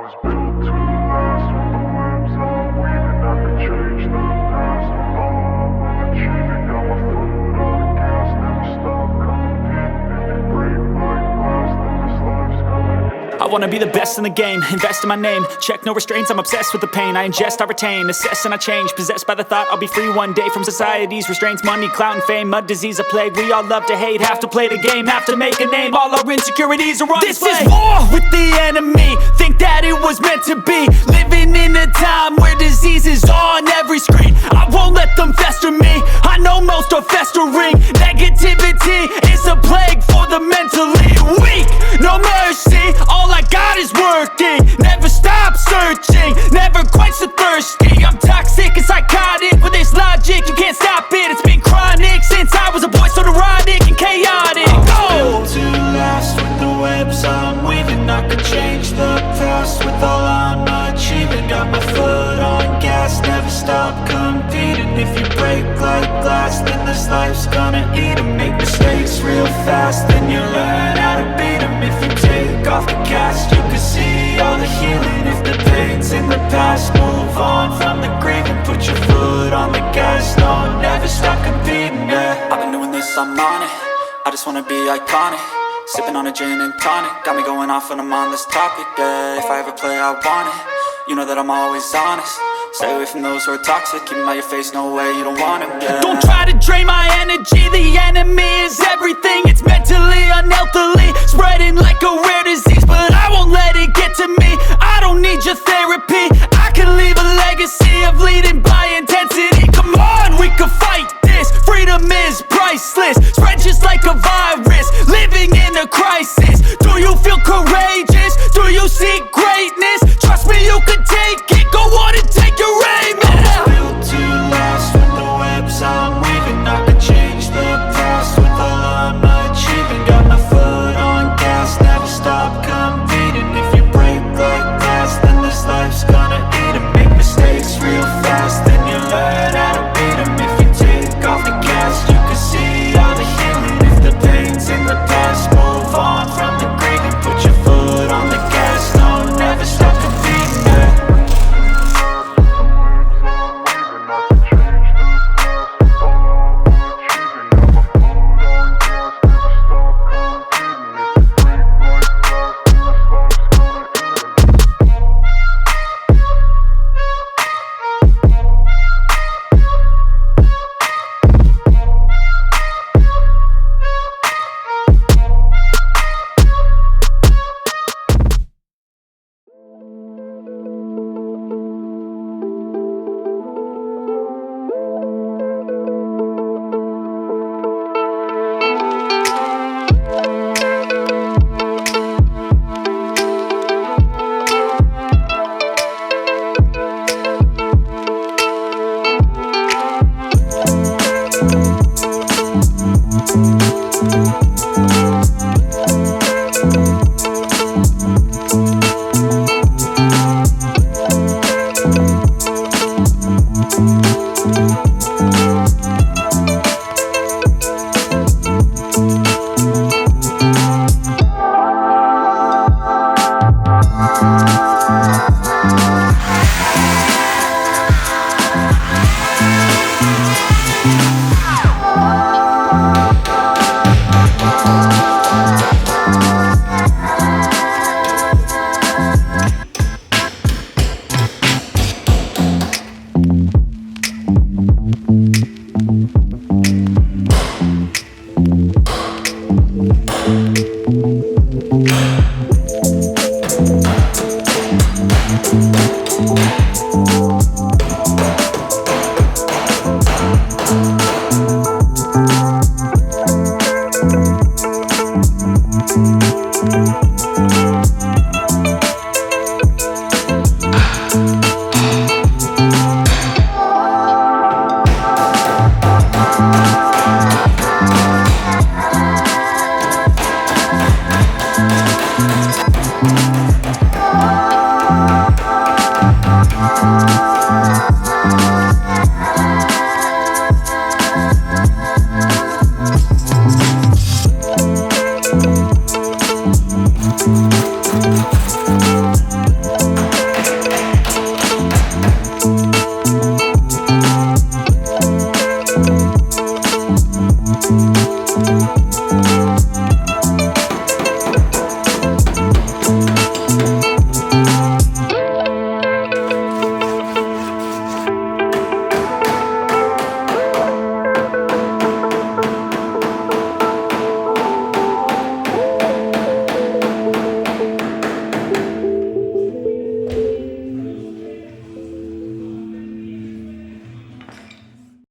I wanna be the best in the game, invest in my name. Check no restraints, I'm obsessed with the pain. I ingest, I retain, assess and I change. Possessed by the thought I'll be free one day from society's restraints. Money, clout and fame, mud, disease, a plague. We all love to hate, have to play the game, have to make a name. All our insecurities are on display. This is war with the enemy, think that it was meant to be. Living in a time where disease is on every screen. I won't let them fester me, I know most are festering. Negativity is a plague for the mentally weak. No mercy, all I got is working. Never stop searching, never quite so thirsty. I'm toxic and psychotic, with this logic, you can't stop it. It's been chronic since I was a boy, so neurotic and chaotic. Built to last with the webs I'm weaving. I could change the past with all I'm achieving. Got my foot on gas, never stop competing. If you break like glass, then this life's gonna eat 'em. Make mistakes real fast, then you learn how to beat 'em. If you take off the cast, you can see all the healing. If the pain's in the past, move on from the grave and put your foot on the gas. No, never stop competing, yeah. I've been doing this, I'm on it. I just wanna be iconic. Sipping on a gin and tonic, got me going off when I'm on this topic, yeah. If I ever play, I want it. You know that I'm always honest. Stay away from those who are toxic. Keep them out your face, no way, you don't want it, yeah. Don't try to drain my energy. The enemy is everything. It's mentally, unhealthily, spreading like a rare disease. But I won't let it get to me. I don't need your therapy. I can leave a legacy of leading by intensity. Come on, we can fight this. Freedom is priceless. Spread just like a virus. Living in a crisis. Do you feel courageous? Do you seek greatness? Trust me, you can take it. Go on and take your aim. I was built to last with the webs I'm weaving. I could change the past with all I'm achieving. Got my foot on gas, never stop competing. If you break like glass, then this life's gonna eat 'em. Make mistakes real fast, then you learn how to beat 'em. If you take off the gas, you can see all the healing. If the pain's in the past, move on from the grave and put your foot on the gas. No, never stop competing, yeah.